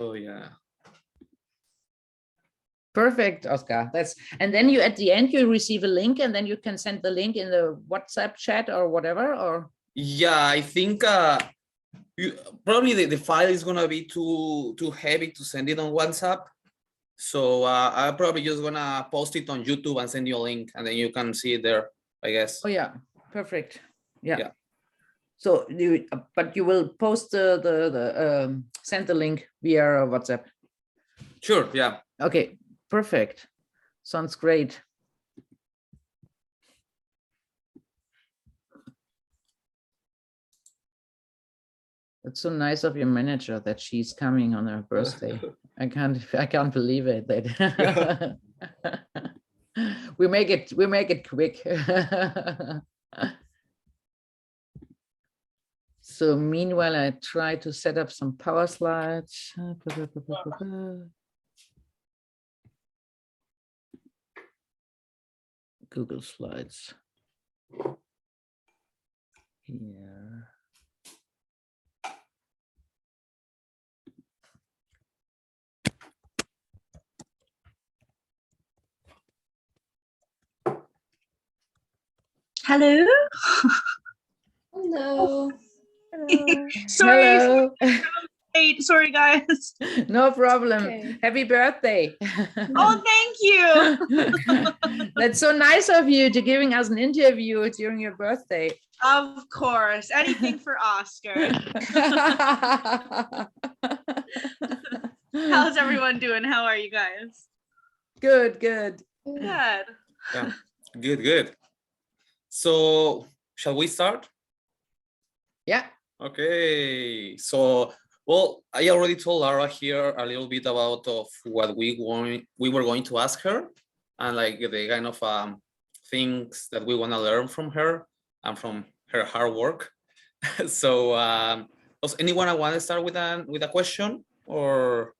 Oh yeah. Perfect, Oscar. And then you at the end you receive a link, and then you can send the link in the WhatsApp chat or whatever. Or Yeah, I think probably the file is gonna be too heavy to send it on WhatsApp. So I'm probably just gonna post it on YouTube and send you a link, and then you can see it there, I guess. oh yeah, perfect. Yeah. Yeah. So but you will post send the link via WhatsApp. Sure. Yeah. Okay, perfect. Sounds great. It's so nice of your manager that she's coming on her birthday. I can't believe it that we make it quick. So meanwhile, I try to set up some power slides. Google Slides. Here. Hello. Hello. Sorry. Hello. Sorry, guys. No problem. Okay. Happy birthday. Oh, thank you. That's so nice of you to giving us an interview during your birthday. Of course. Anything for Oscar. How's everyone doing? How are you guys? Good, good. Good. Yeah. Good. So shall we start? Yeah. Okay. So, well, I already told Lara here a little bit about of what we were going to ask her, and like the kind of things that we want to learn from her and from her hard work. So, does anyone want to start with a question, or?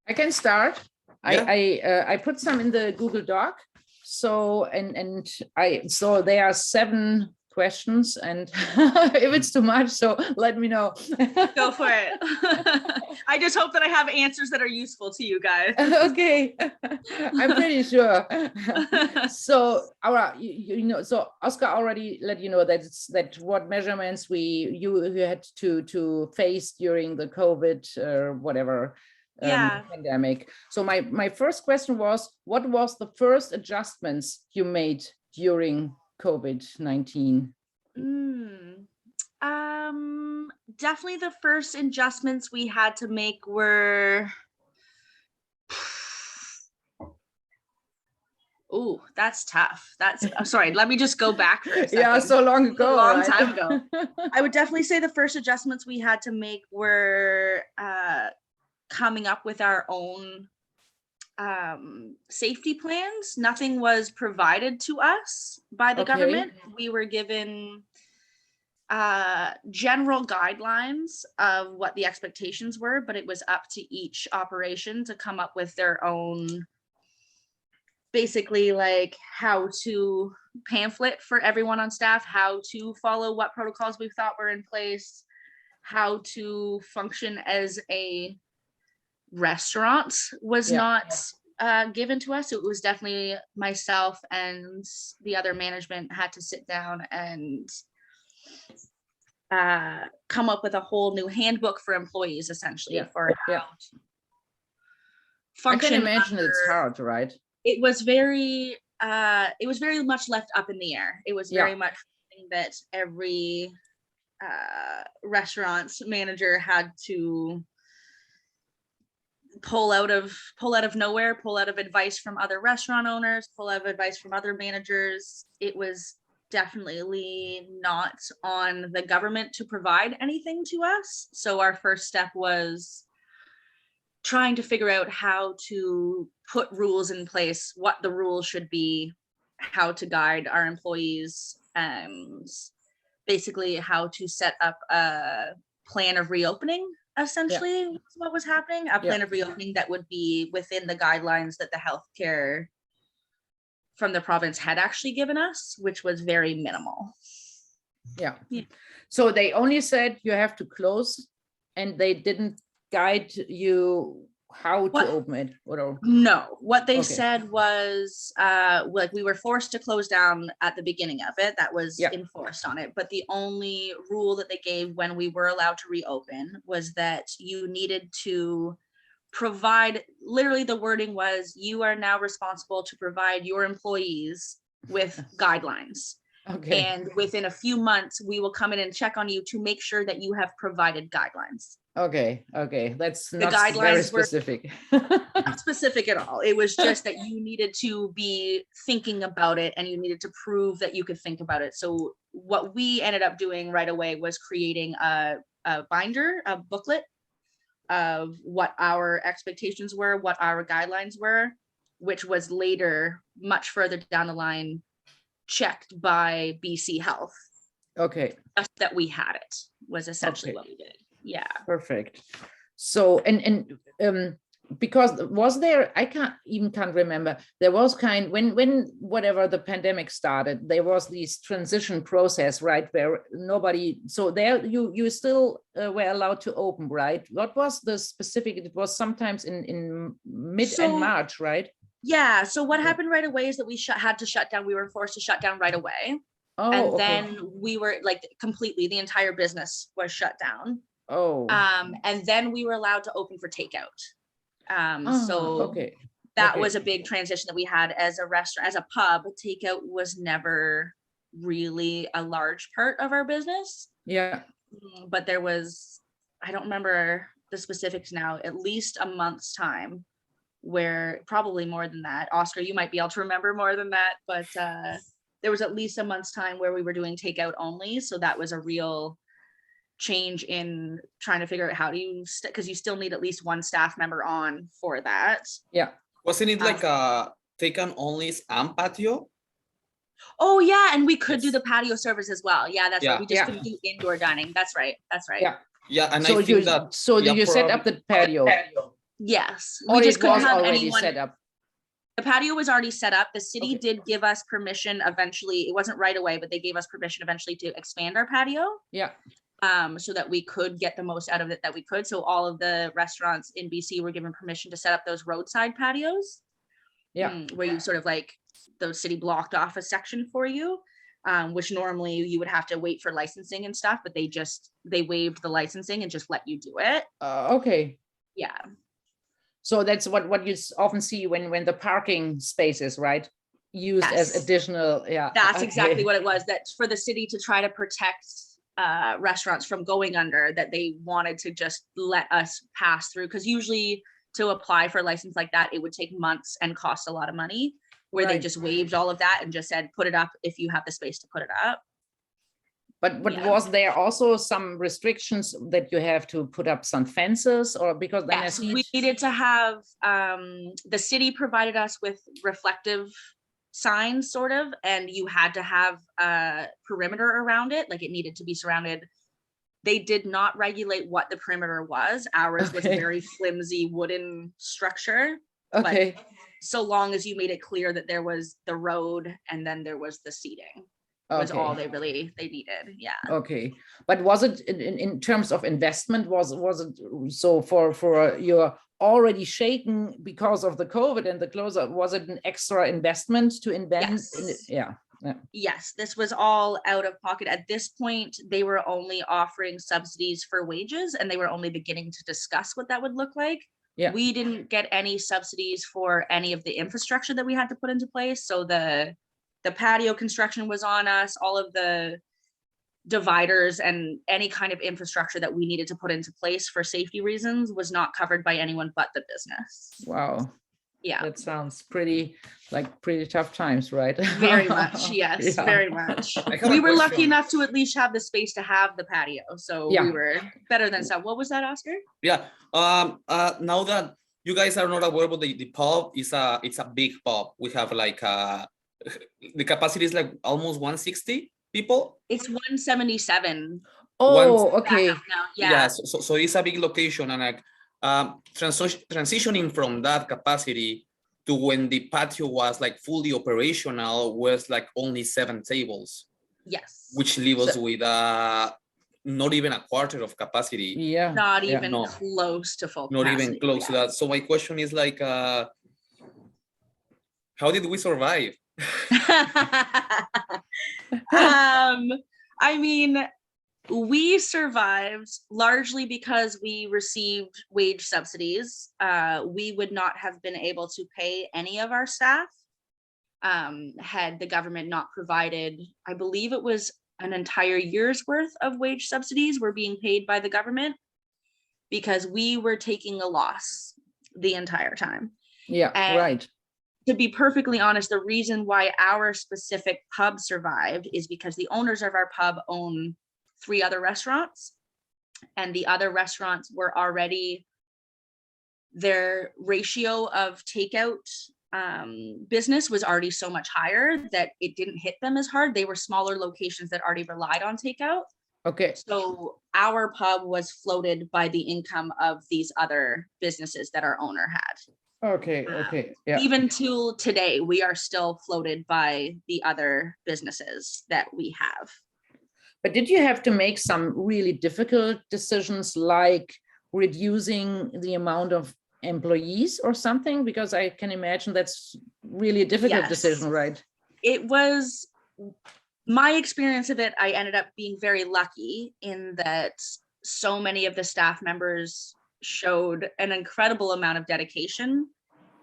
I can start. Yeah. I put some in the Google Doc. So so there are 7 questions, and if it's too much, so let me know. Go for it. I just hope that I have answers that are useful to you guys. Okay, I'm pretty sure. So so Oscar already let you know that what measurements you had to face during the COVID or whatever. Pandemic. So my first question was, what was the first adjustments you made during COVID-19? Definitely the first adjustments we had to make were, oh, that's tough. I'm sorry, let me just go back for a second. Yeah, so long ago. A long time ago. I would definitely say the first adjustments we had to make were coming up with our own safety plans. Nothing was provided to us by the government. We were given general guidelines of what the expectations were, but it was up to each operation to come up with their own, basically like how to pamphlet for everyone on staff, how to follow what protocols we thought were in place, how to function as a restaurant was not given to us. So it was definitely myself and the other management had to sit down and come up with a whole new handbook for employees, essentially, for how to function. I can imagine it's hard, right? It was very much left up in the air. It was very much something that every restaurant manager had to pull out of nowhere, pull out of advice from other restaurant owners, pull out of advice from other managers. It was definitely not on the government to provide anything to us. So our first step was trying to figure out how to put rules in place, what the rules should be, how to guide our employees, and basically how to set up a plan of reopening. Essentially, what was happening, a plan of reopening that would be within the guidelines that the healthcare from the province had actually given us, which was very minimal. Yeah. So they only said you have to close, and they didn't guide you how What? to open it? Or No, what they Okay. said was like we were forced to close down at the beginning of it. That was Yeah. enforced on it. But the only rule that they gave when we were allowed to reopen was that you needed to provide, literally the wording was, you are now responsible to provide your employees with guidelines. okay. And within a few months, we will come in and check on you to make sure that you have provided guidelines. Okay. Okay. That's The not very guidelines were- specific. Not specific at all. It was just that you needed to be thinking about it and you needed to prove that you could think about it. So what we ended up doing right away was creating a binder, a booklet of what our expectations were, what our guidelines were, which was later, much further down the line, checked by BC Health. Okay. Just that we had it was essentially Okay. what we did. Yeah. Perfect. So because was there, I can't remember, there was when whatever the pandemic started, there was this transition process, right, where nobody, so there you still were allowed to open, right? What was the specific? It was sometimes in mid So- and March, right? Yeah. So what Okay. happened right away is that we had to shut down. We were forced to shut down right away. Oh, And okay. then we were like completely, the entire business was shut down. Oh, And then we were allowed to open for takeout. So okay. that okay. was a big transition that we had as a restaurant, as a pub. Takeout was never really a large part of our business. Yeah. But there was, I don't remember the specifics now, at least a month's time where, probably more than that. Oscar, you might be able to remember more than that, but there was at least a month's time where we were doing takeout only. So that was a real change in trying to figure out how do you, because you still need at least one staff member on for that. Yeah. Wasn't it like a take-on only and patio? Oh yeah, and we could do Yes. the patio service as well. Yeah, that's Yeah. right. We just Yeah. couldn't do indoor dining. That's right. That's right. Yeah. Yeah, and So I you think that yeah, you set up the patio, Yes. or We just it couldn't was have already anyone. set up? The patio was already set up. The city Okay. did give us permission eventually. It wasn't right away, but they gave us permission eventually to expand our patio. Yeah. So that we could get the most out of it that we could. So all of the restaurants in BC were given permission to set up those roadside patios. Yeah. Where you sort of like, the city blocked off a section for you, which normally you would have to wait for licensing and stuff, but they waived the licensing and just let you do it. Okay. Yeah. So that's what you often see when the parking spaces, right, used as Yes. additional. Yeah. That's exactly okay. what it was. That for the city to try to protect restaurants from going under, that they wanted to just let us pass through, because usually to apply for a license like that, it would take months and cost a lot of money, where they Right. just waived all of that and just said, put it up if you have the space to put it up. But Yeah. was there also some restrictions that you have to put up some fences, or because then I Yes, see we it- needed to have, the city provided us with reflective signs, sort of, and you had to have a perimeter around it, like it needed to be surrounded. They did not regulate what the perimeter was. Ours was a Okay. very flimsy wooden structure. but- okay. So long as you made it clear that there was the road and then there was the seating, was all Okay. they needed. Yeah. Okay, but was it in terms of investment? Was it so for your already shaken because of the COVID and the closure? Was it an extra investment to invest? Yes. Yeah. Yes, this was all out of pocket. At this point, they were only offering subsidies for wages, and they were only beginning to discuss what that would look like. Yeah. We didn't get any subsidies for any of the infrastructure that we had to put into place. So the patio construction was on us, all of the dividers and any kind of infrastructure that we needed to put into place for safety reasons was not covered by anyone but the business. Wow. Yeah. That sounds pretty tough times, right? Very much, yes, Yeah. very much. I have a We were lucky question. enough to at least have the space to have the patio, so Yeah. we were better than some. What was that, Oscar? Yeah. Now that you guys are not aware, but the pub is it's a big pub. We have like the capacity is like almost 160 people. It's 177. Oh, back okay. up now. Yeah. So it's a big location, and like transitioning from that capacity to when the patio was like fully operational was like only 7 tables, Yes. which leave us So- with not even a quarter of capacity. Yeah. Not yeah. even No. close to full Not capacity. even close to that. So my question is like, how did we survive? I mean, we survived largely because we received wage subsidies. We would not have been able to pay any of our staff had the government not provided, I believe it was an entire year's worth of wage subsidies were being paid by the government, because we were taking a loss the entire time. Yeah, And right. to be perfectly honest, the reason why our specific pub survived is because the owners of our pub own 3 other restaurants, and the other restaurants were already, their ratio of takeout business was already so much higher that it didn't hit them as hard. They were smaller locations that already relied on takeout. Okay. So our pub was floated by the income of these other businesses that our owner had. Okay. Okay. Yeah. Even till today, we are still floated by the other businesses that we have. But did you have to make some really difficult decisions, like reducing the amount of employees or something? Because I can imagine that's really a difficult Yes. decision, right? It was my experience of it. I ended up being very lucky in that so many of the staff members showed an incredible amount of dedication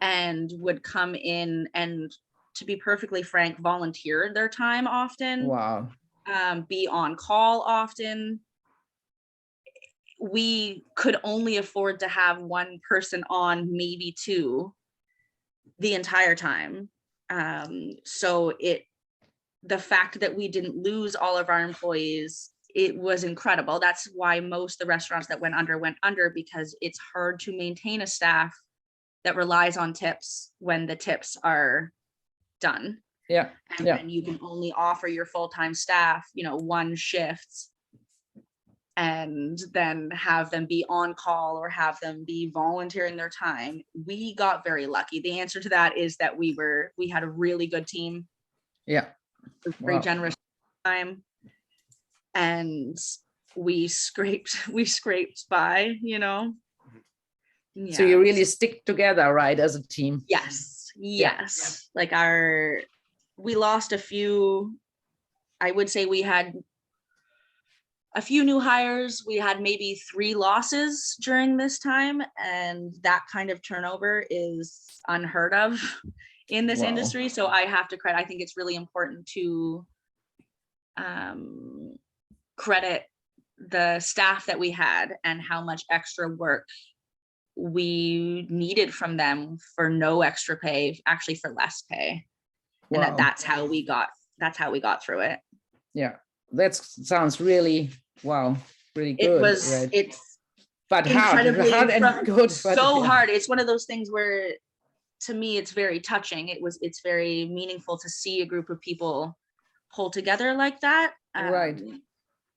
and would come in and, to be perfectly frank, volunteer their time often. Wow. Be on call often. We could only afford to have one person on, maybe 2, the entire time. So the fact that we didn't lose all of our employees, it was incredible. That's why most of the restaurants that went under, because it's hard to maintain a staff that relies on tips when the tips are done. Yeah. And Yeah. then you can only offer your full-time staff, 1 shift, and then have them be on call or have them be volunteering their time. We got very lucky. The answer to that is that we had a really good team. Yeah. Very Wow. generous time, and we scraped by. So Yeah. you really stick together, right, as a team? Yes. Yeah. Like we lost a few. I would say we had a few new hires. We had maybe 3 losses during this time, and that kind of turnover is unheard of in this Wow. industry. So I have to credit, I think it's really important to credit the staff that we had and how much extra work we needed from them for no extra pay, actually for less pay. And Wow. that's how we got through it. Yeah. That sounds really, wow, really good. Right? It's but hard and good. But so yeah. hard. It's one of those things where, to me, it's very touching. It's very meaningful to see a group of people pull together like that. Right.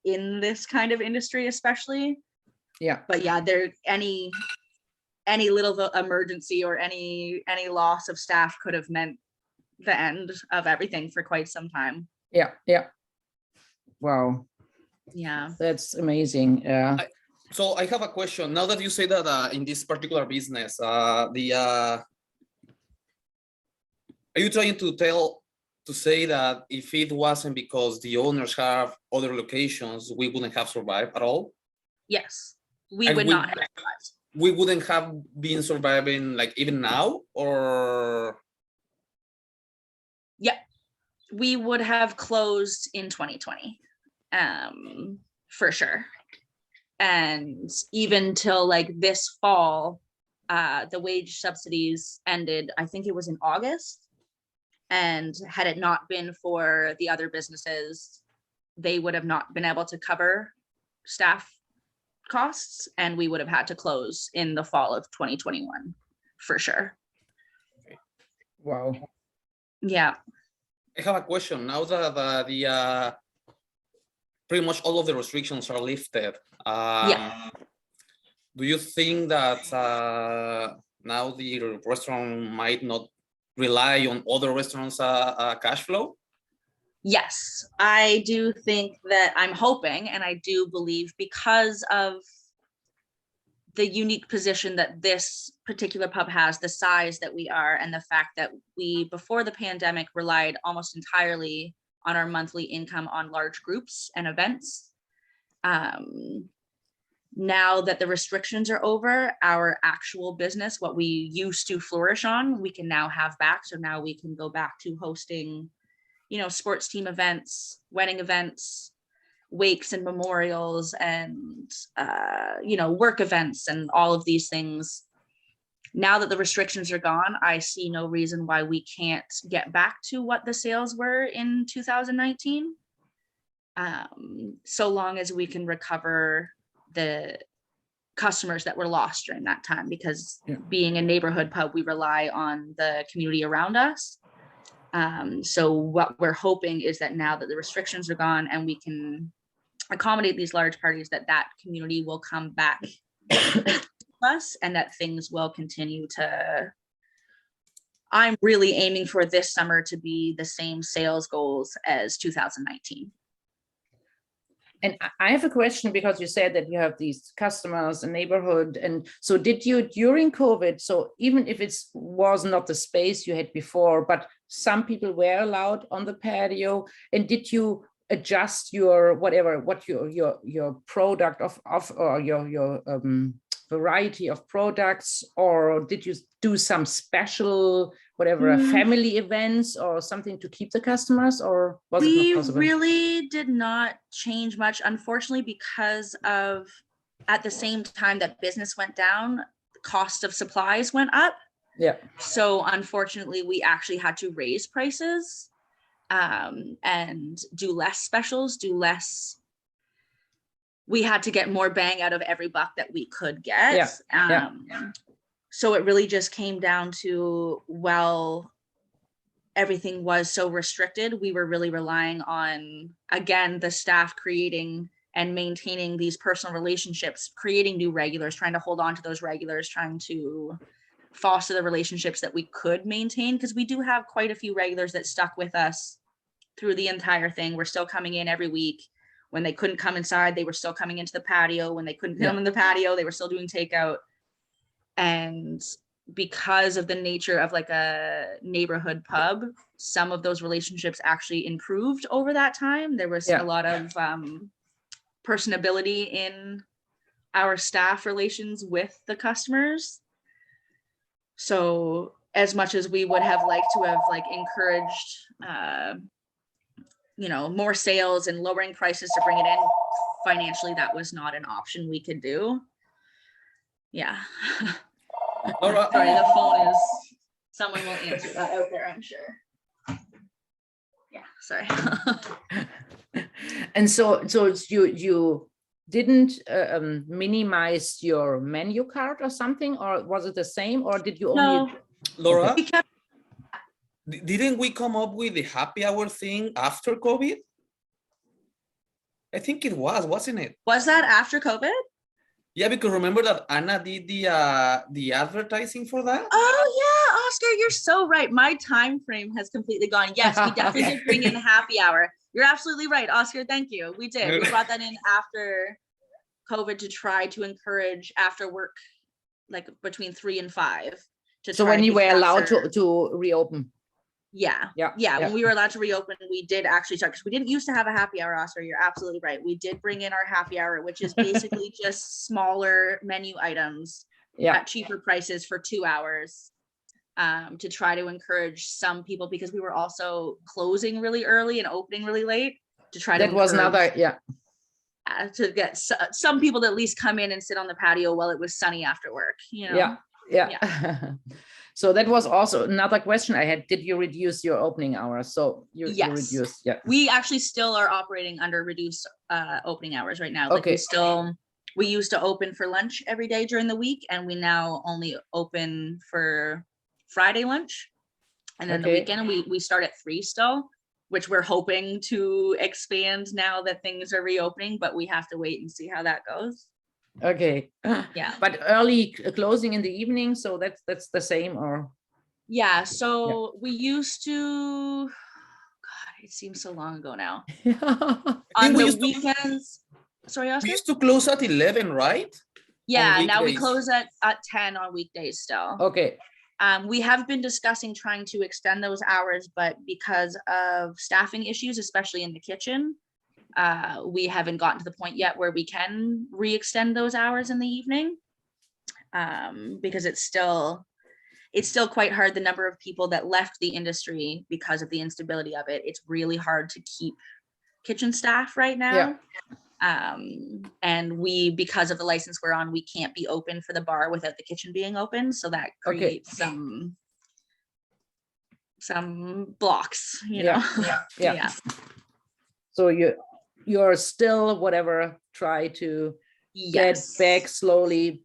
In this kind of industry, especially. Yeah. But yeah, there any little emergency or any loss of staff could have meant the end of everything for quite some time. Yeah. Yeah. Wow. Yeah. That's amazing. Yeah. So I have a question. Now that you say that in this particular business, are you trying to say that if it wasn't because the owners have other locations, we wouldn't have survived at all? Yes, we And would not have survived. We wouldn't have been surviving, like, even now, or? Yeah, we would have closed in 2020, for sure. And even till like this fall, the wage subsidies ended, I think it was in August. And had it not been for the other businesses, they would have not been able to cover staff costs, and we would have had to close in the fall of 2021 for sure. Wow. Yeah. I have a question. Now that the pretty much all of the restrictions are lifted, do you think that now the restaurant might not rely on other restaurants' cash flow? Yes, I do think that I'm hoping, and I do believe, because of the unique position that this particular pub has, the size that we are, and the fact that we, before the pandemic, relied almost entirely on our monthly income on large groups and events. Now that the restrictions are over, our actual business, what we used to flourish on, we can now have back. So now we can go back to hosting, sports team events, wedding events, wakes and memorials, and work events, and all of these things. Now that the restrictions are gone, I see no reason why we can't get back to what the sales were in 2019, so long as we can recover the customers that were lost during that time, because being a neighborhood pub, we rely on the community around us. So what we're hoping is that now that the restrictions are gone and we can accommodate these large parties, that community will come back to us, and that things will continue to. I'm really aiming for this summer to be the same sales goals as 2019. And I have a question, because you said that you have these customers and neighborhood. And so did you, during COVID, so even if it was not the space you had before, but some people were allowed on the patio, and did you adjust your your product of or your variety of products, or did you do some special family events or something to keep the customers, or was it not possible? We really did not change much, unfortunately, because of, at the same time that business went down, the cost of supplies went up. Yeah. So unfortunately, we actually had to raise prices, and do less specials, we had to get more bang out of every buck that we could get. So it really just came down to, well, everything was so restricted. We were really relying on, again, the staff creating and maintaining these personal relationships, creating new regulars, trying to hold on to those regulars, trying to foster the relationships that we could maintain, because we do have quite a few regulars that stuck with us through the entire thing. We're still coming in every week. When they couldn't come inside, they were still coming into the patio. When they couldn't come in the patio, they were still doing takeout. And because of the nature of like a neighborhood pub, some of those relationships actually improved over that time. There was a lot of personability in our staff relations with the customers. So as much as we would have liked to have encouraged more sales and lowering prices to bring it in, financially that was not an option we could do. Yeah. Laura, Sorry, the phone is, someone will answer that out there, I'm sure. Yeah, sorry. And so you didn't minimize your menu card or something, or was it the same, or did you only? Laura, We kept, didn't we come up with the happy hour thing after COVID? I think it was, wasn't it? was that after COVID? Yeah, because remember that Anna did the advertising for that? Oh yeah, Oscar, you're so right. My time frame has completely gone. Yes, we definitely did bring in happy hour. You're absolutely right, Oscar. Thank you. We did. We brought that in after COVID to try to encourage after work, like between 3 and 5. So when you were allowed to reopen. Yeah. When we were allowed to reopen, we did actually start, because we didn't used to have a happy hour, Oscar. You're absolutely right. We did bring in our happy hour, which is basically just smaller menu items at cheaper prices for 2 hours, to try to encourage some people, because we were also closing really early and opening really late, to try to that was another to get some people to at least come in and sit on the patio while it was sunny after work, Yeah. So that was also another question I had. Did you reduce your opening hours? So you reduced, We actually still are operating under reduced opening hours right now. Like we used to open for lunch every day during the week, and we now only open for Friday lunch. And then the weekend we start at 3 still, which we're hoping to expand now that things are reopening, but we have to wait and see how that goes. Okay. Yeah. But early closing in the evening, so that's the same, or? Yeah. So we used to, God, it seems so long ago now. I On think we the used to, weekends, sorry, we Oscar? used to close at 11, right? Yeah, now we weekdays. close at 10 on weekdays still. Okay. We have been discussing trying to extend those hours, but because of staffing issues, especially in the kitchen, we haven't gotten to the point yet where we can re-extend those hours in the evening. Because it's still quite hard. The number of people that left the industry because of the instability of it, it's really hard to keep kitchen staff right now. And we, because of the license we're on, we can't be open for the bar without the kitchen being open. So that creates some blocks, you know. Yeah. So you're still whatever, try to get back slowly.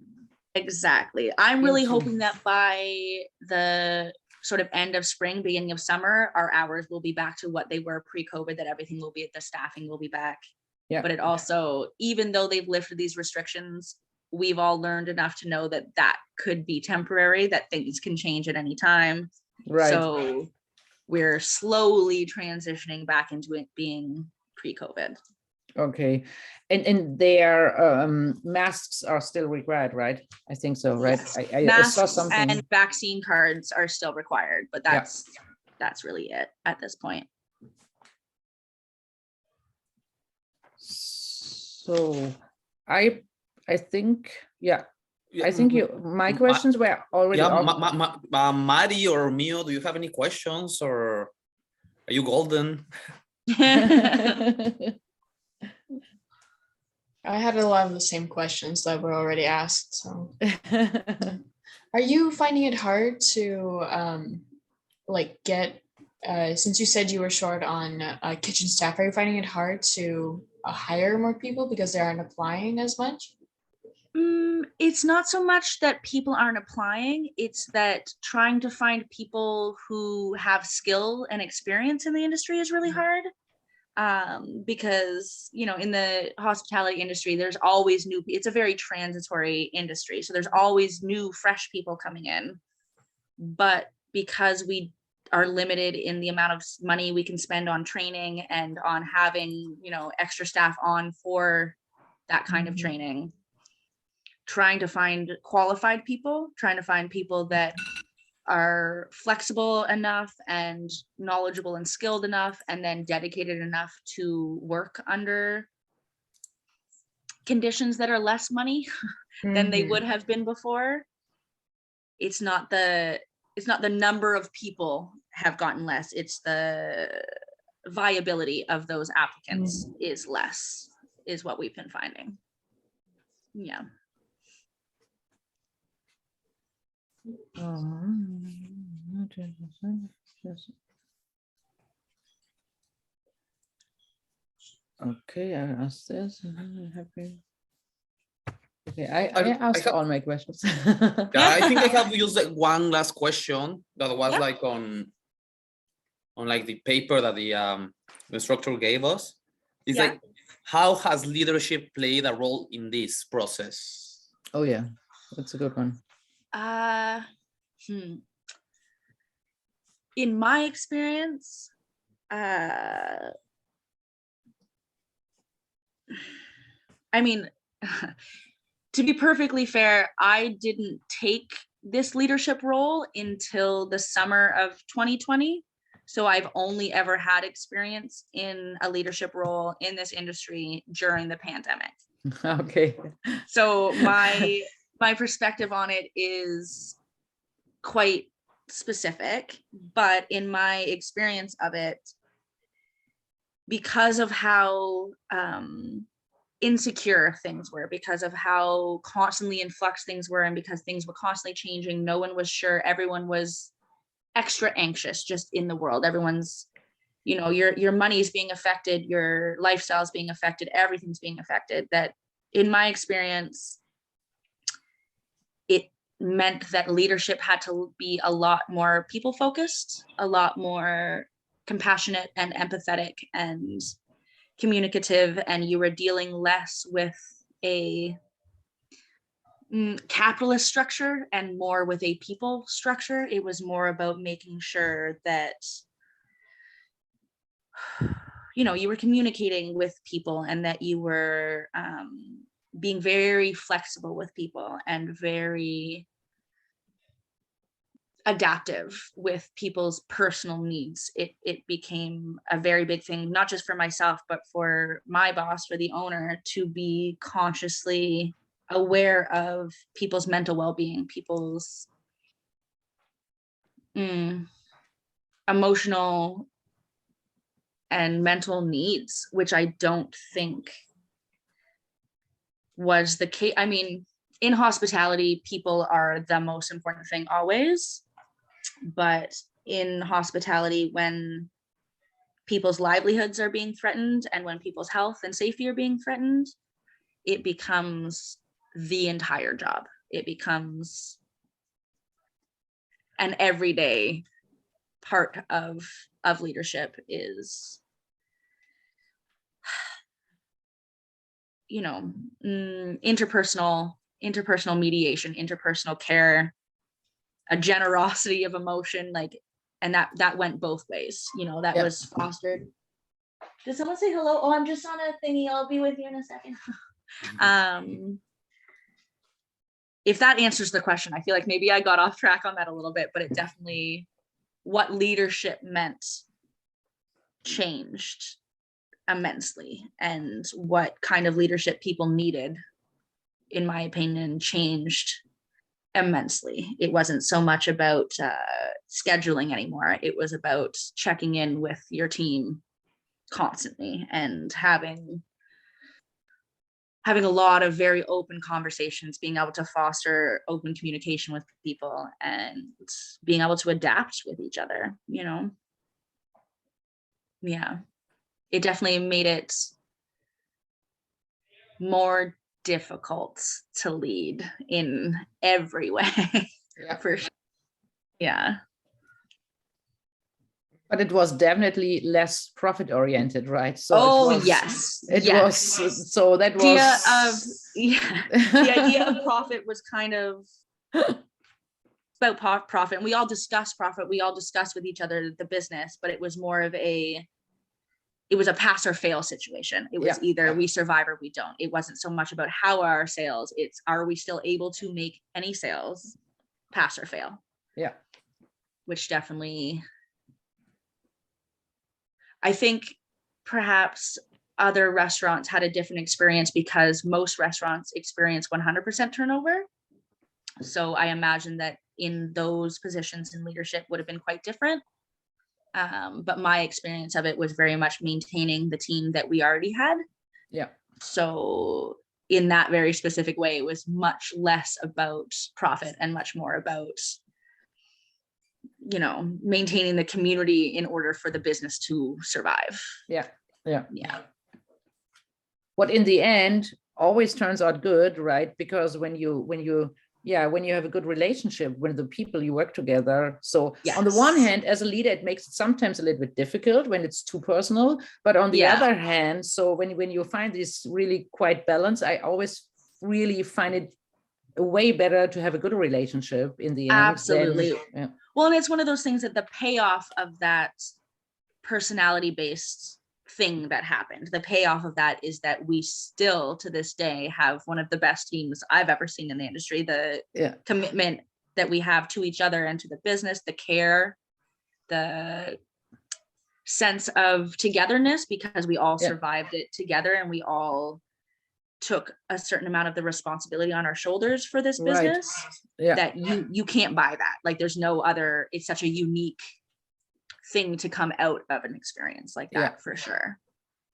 Exactly. I'm really into- hoping that by the sort of end of spring, beginning of summer, our hours will be back to what they were pre-COVID, that everything will be, the staffing will be back. Yeah. But it also, even though they've lifted these restrictions, we've all learned enough to know that that could be temporary, that things can change at any time. Right. So we're slowly transitioning back into it being pre-COVID. Okay. And their masks are still required, right? I think so, right? Yes. I saw Masks something. and vaccine cards are still required, but that's really it at this point. So I think, I think my questions were already. Mari or Mio, do you have any questions, or are you golden? I had a lot of the same questions that were already asked. So, are you finding it hard to get? Since you said you were short on kitchen staff, are you finding it hard to hire more people because they aren't applying as much? It's not so much that people aren't applying, it's that trying to find people who have skill and experience in the industry is really hard. Because, you know, in the hospitality industry, there's always it's a very transitory industry. So there's always new, fresh people coming in. But because we are limited in the amount of money we can spend on training and on having, you know, extra staff on for that kind of training, trying to find qualified people, trying to find people that are flexible enough and knowledgeable and skilled enough, and then dedicated enough to work under conditions that are less money than they would have been before. It's not the number of people have gotten less, it's the viability of those applicants is less, is what we've been finding. Yeah. Okay, I asked this. Okay, I asked all my questions. I think I have used like one last question that was like on like the paper that the instructor gave us. It's like, how has leadership played a role in this process? Oh yeah, that's a good one. In my experience, I mean, to be perfectly fair, I didn't take this leadership role until the summer of 2020. So I've only ever had experience in a leadership role in this industry during the pandemic. Okay. So my perspective on it is quite specific, but in my experience of it, because of how insecure things were, because of how constantly in flux things were, and because things were constantly changing, no one was sure, everyone was extra anxious just in the world. Everyone's, you know, your money is being affected, your lifestyle is being affected, everything's being affected. That in my experience, it meant that leadership had to be a lot more people focused, a lot more compassionate and empathetic and communicative, and you were dealing less with a capitalist structure and more with a people structure. It was more about making sure that you were communicating with people, and that you were being very flexible with people and very adaptive with people's personal needs. It became a very big thing, not just for myself, but for my boss, for the owner, to be consciously aware of people's mental well-being, people's emotional and mental needs, which I don't think was the case. I mean, in hospitality, people are the most important thing always, but in hospitality, when people's livelihoods are being threatened and when people's health and safety are being threatened, it becomes the entire job. It becomes an everyday part of leadership is, interpersonal mediation, interpersonal care, a generosity of emotion, like, and that went both ways, that was fostered. Did someone say hello? Oh, I'm just on a thingy, I'll be with you in a second. If that answers the question, I feel like maybe I got off track on that a little bit, but it definitely, what leadership meant changed immensely, and what kind of leadership people needed, in my opinion, changed immensely. It wasn't so much about scheduling anymore. It was about checking in with your team constantly and having a lot of very open conversations, being able to foster open communication with people, and being able to adapt with each other, Yeah. It definitely made it more difficult to lead in every way. Yeah. For sure. Yeah. But it was definitely less profit oriented, right? So yes. It yes. was, so that was the idea of profit was kind of about profit, and we all discuss profit. We all discuss with each other the business, but it was more of a pass or fail situation. It was either we survive or we don't. It wasn't so much about how are our sales, it's, are we still able to make any sales, pass or fail? Yeah. Which definitely, I think perhaps other restaurants had a different experience, because most restaurants experience 100% turnover. So I imagine that in those positions in leadership would have been quite different. But my experience of it was very much maintaining the team that we already had. Yeah. So in that very specific way, it was much less about profit and much more about, maintaining the community in order for the business to survive. Yeah. What in the end always turns out good, right? Because when you have a good relationship with the people you work together. So on the one hand, as a leader, it makes it sometimes a little bit difficult when it's too personal. But on the other hand, so when you find this really quite balanced, I always really find it way better to have a good relationship in the end. Absolutely. Well, and it's one of those things that the payoff of that personality-based thing that happened, the payoff of that is that we still to this day have one of the best teams I've ever seen in the industry. The commitment that we have to each other and to the business, the care, the sense of togetherness, because we all survived it together, and we all took a certain amount of the responsibility on our shoulders for this business. That you can't buy that. Like, there's no other, it's such a unique thing to come out of an experience like that, for sure.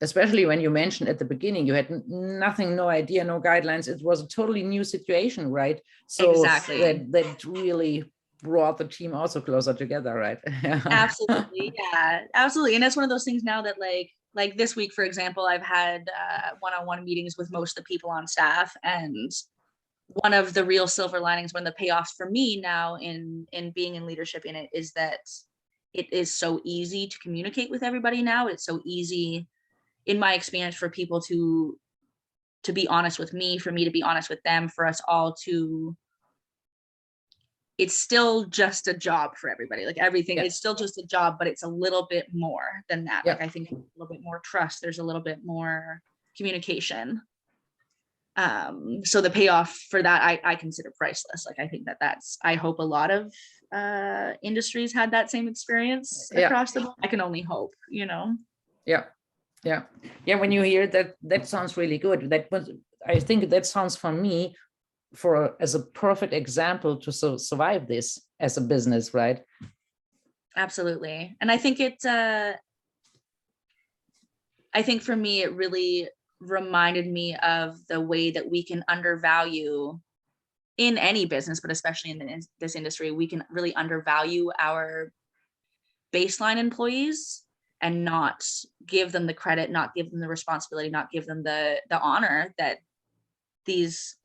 Especially when you mentioned at the beginning, you had nothing, no idea, no guidelines. It was a totally new situation, right? So exactly. that really brought the team also closer together, right? Absolutely. Yeah, absolutely. And that's one of those things now that like this week, for example, I've had one-on-one meetings with most of the people on staff, and one of the real silver linings, one of the payoffs for me now in being in leadership in it, is that it is so easy to communicate with everybody now. It's so easy, in my experience, for people to be honest with me, for me to be honest with them, for us all to it's still just a job for everybody. Like everything, Yeah. it's still just a job, but it's a little bit more than that. Yeah. Like I think a little bit more trust. There's a little bit more communication. So the payoff for that, I consider priceless. Like I think I hope a lot of industries had that same experience Yeah. across the board. I can only hope, Yeah, yeah, yeah. When you hear that, that sounds really good. I think that sounds for me as a perfect example to survive this as a business, right? Absolutely. And I think I think for me, it really reminded me of the way that we can undervalue in any business, but especially in this industry, we can really undervalue our baseline employees and not give them the credit, not give them the responsibility, not give them the honor that these,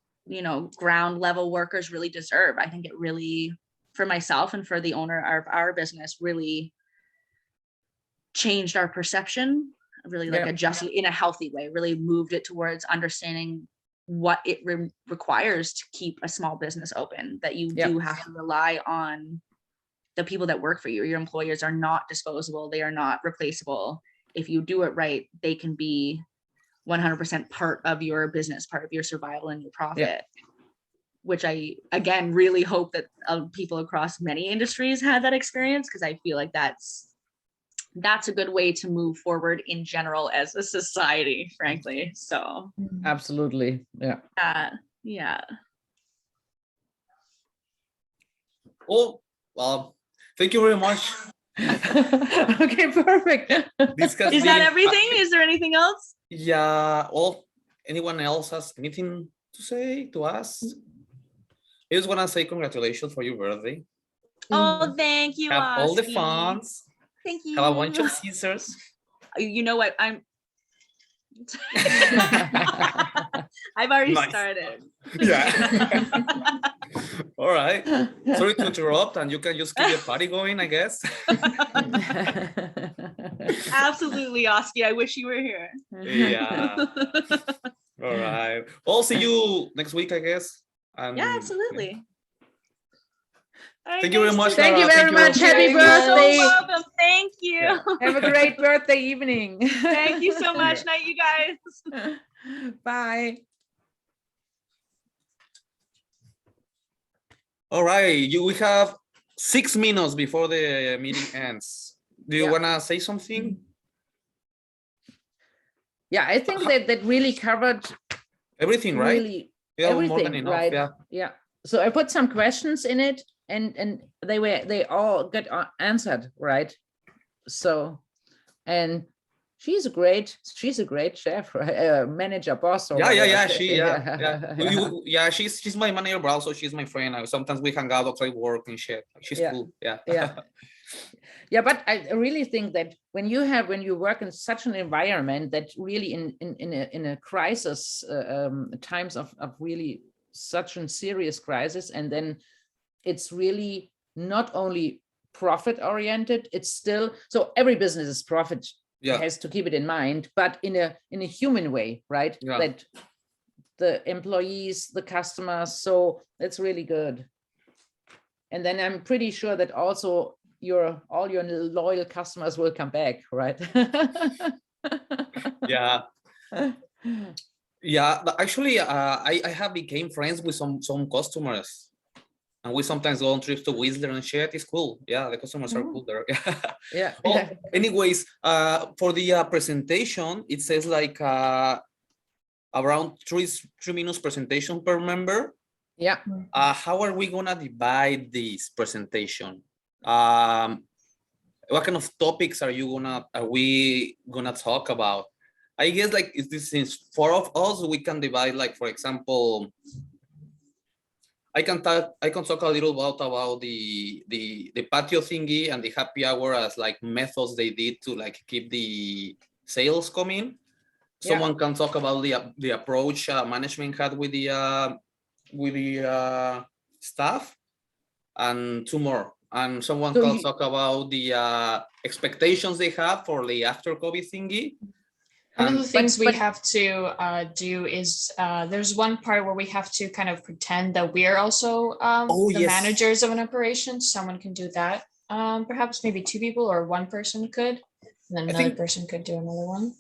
ground level workers really deserve. I think it really, for myself and for the owner of our business, really changed our perception, really like adjusted in a healthy way, really moved it towards understanding what it requires to keep a small business open, that you do have to rely on the people that work for you. Your employers are not disposable. They are not replaceable. If you do it right, they can be 100% part of your business, part of your survival and your profit, which I, again, really hope that people across many industries had that experience, because I feel like that's a good way to move forward in general as a society, frankly. So absolutely. Yeah. Yeah. Oh, well, thank you very much. Okay, perfect. Is that everything? Is there anything else? Yeah. Well, anyone else has anything to say to us? I just want to say congratulations for your birthday. Oh, thank you. Have all the Oski. funds. Thank you. Have a bunch of scissors. You know what? I've already started. Yeah. All right. Sorry to interrupt, and you can just keep the party going, I guess. Absolutely, Oski. I wish you were here. Yeah. All right. Well, see you next week, I guess. Yeah, absolutely. Thank you very much. Thank you very much. Happy You're birthday. so welcome. Thank you. Yeah. Have a great birthday evening. Thank you so much. Night, you guys. Bye. All right. We have 6 minutes before the meeting ends. Do you want to say something? Yeah, I think that really covered everything, right? Really, yeah, everything, more than enough. right? Yeah. So I put some questions in it, and they all got answered, right? So, and she's a great chef, right? Manager, boss. Or she's my manager, but also she's my friend. Sometimes we hang out outside work and shit. She's cool. Yeah, but I really think that when you work in such an environment that really in a crisis, times of really such a serious crisis, and then it's really not only profit oriented, it's still, so every business is profit, has to keep it in mind, but in a human way, right? That the employees, the customers, so that's really good. And then I'm pretty sure that also all your loyal customers will come back, right? Actually, I have became friends with some customers, and we sometimes go on trips to Whistler and shit. It's cool. Yeah, the customers are cool there. Well, anyways, for the presentation, it says like around 3 minutes presentation per member. How are we gonna divide this presentation? What kind of topics are we gonna talk about? I guess like if this is 4 of us, we can divide, like, for example, I can talk a little about the patio thingy and the happy hour as like methods they did to like keep the sales coming. Someone can talk about the approach management had with the staff, and 2 more. And someone can talk about the expectations they have for the after COVID thingy. One of And the things we but- have to do is there's one part where we have to kind of pretend that we are also Oh, the yes. managers of an operation. Someone can do that. Perhaps maybe two people or one person could, and then I another think- person could do another one.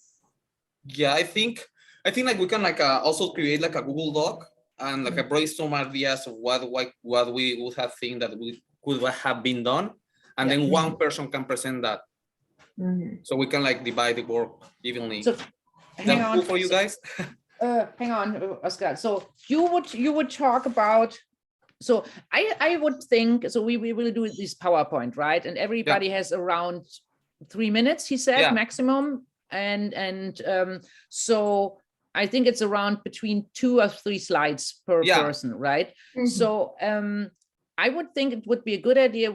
yeah, I think like we can like also create like a Google Doc and like a brainstorm ideas of what we would have think that we could have been done, and Yeah. then one person can present that, Mhm. so we can like divide the work evenly. So Is hang that on. cool for you guys? Hang on, Oscar. So you would talk about. So I would think so. We will do this PowerPoint, right? And everybody has around 3 minutes. He said Yeah. maximum, and so I think it's around between 2 or 3 slides per Yeah. person, right? Mhm. So I would think it would be a good idea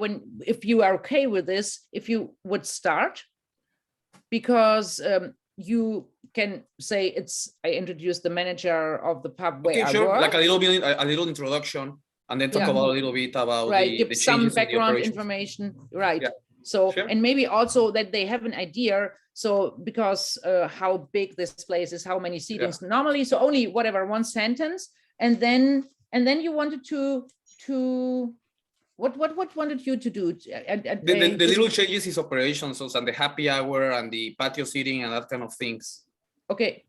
if you are okay with this, if you would start, because you can say I introduced the manager of the pub where Okay, I sure. work. Like a little introduction, and then talk Yeah. about a little bit about Right, the give some changes in the background operations. information, right? Yeah. So, Sure. and maybe also that they have an idea, so because how big this place is, how many seatings normally, so only whatever, one sentence, and then you wanted to what wanted you to do? The little changes is operations, so and the happy hour and the patio seating and that kind of things. Okay,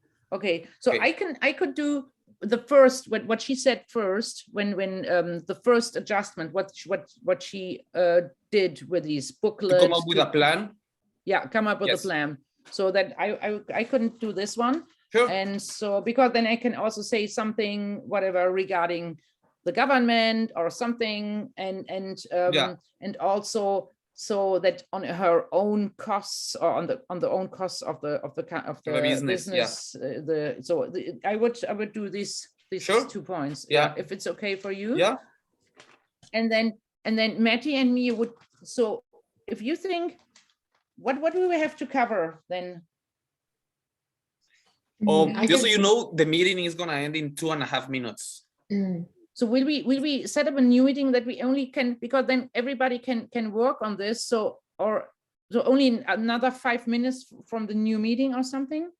so Okay. I could do the first, what she said first, when the first adjustment, what she did with these To booklets. come up with a plan. Yeah, come up with Yes. a plan, so that I couldn't do this one. Sure. And so, because then I can also say something, whatever, regarding the government or something, and also so that on her own costs, or on the own costs of the business, yeah. I would do these Sure. 2 points. Yeah. If it's okay for you. Yeah. And then Matty and me would, so if you think, what do we have to cover then? I Just so could- you know, the meeting is gonna end in 2.5 minutes. Mm. So will we set up a new meeting that we only can, because then everybody can work on this, so only another 5 minutes from the new meeting or something?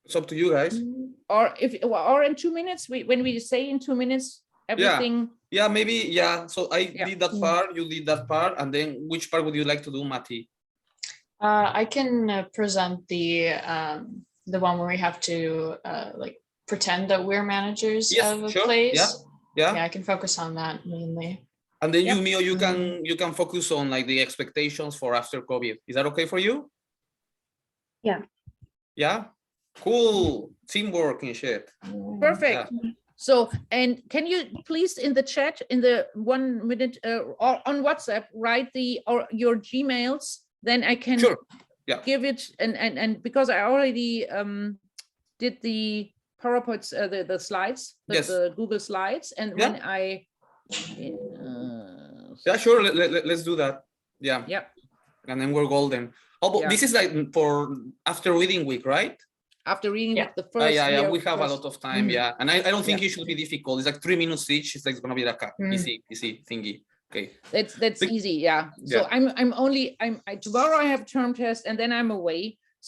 It's up to you guys. Or in 2 minutes, when we say in 2 minutes, everything. Yeah, maybe, yeah. So I Yeah. did that part, you did that part, and then which part would you like to do, Mati? I can present the one where we have to like pretend that we're managers Yes, of a sure. place. Yeah. Yeah, I can focus on that mainly. And then Yep. you, Mio, you can focus on like the expectations for after COVID. Is that okay for you? Yeah. Yeah? Cool. Teamwork and shit. Perfect. So, and can you please in the chat, in the 1 minute, or on WhatsApp, write your Gmails, then I can Sure. Yeah. give it, and because I already did the PowerPoints, the slides, Yes. the Google Slides, and Yeah. when I Yeah, sure. Let's do that. Yeah. yeah, And then we're golden. Oh, but Yeah. this is like for after reading week, right? after reading Yeah. the first. Yeah. year We have a first- lot of time. Mhm. Yeah. And I don't think it should be difficult. It's like 3 minutes each. It's like it's gonna be like a easy thingy. Okay. That's Bec- easy, yeah. So Yeah. tomorrow I have term test and then I'm away.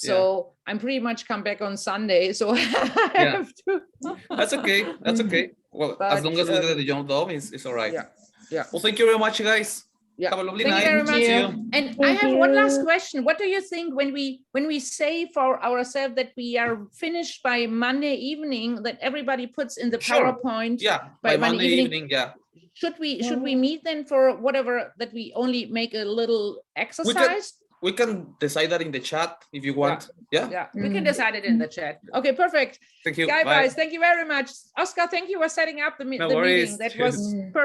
So I'm pretty much come back on Sunday. So I have to. That's okay. That's okay. Well, as But, long as we get the job done, it's all right. Yeah. Well, thank you very much, guys. Yeah. Have a lovely Thank night. you very much. See you. And I have one last question. What do you think when we say for ourselves that we are finished by Monday evening, that everybody puts in the Sure. PowerPoint? Yeah. By By Monday Monday evening. Yeah. Should we meet then for whatever, that we only make a little exercise? We can decide that in the chat if you want. Yeah. Yeah, we can decide it in the chat. Okay, perfect. Thank you. Guys, Bye. thank you very much. Oscar, thank you for setting up the No meeting. worries. That was Cheers. perfect.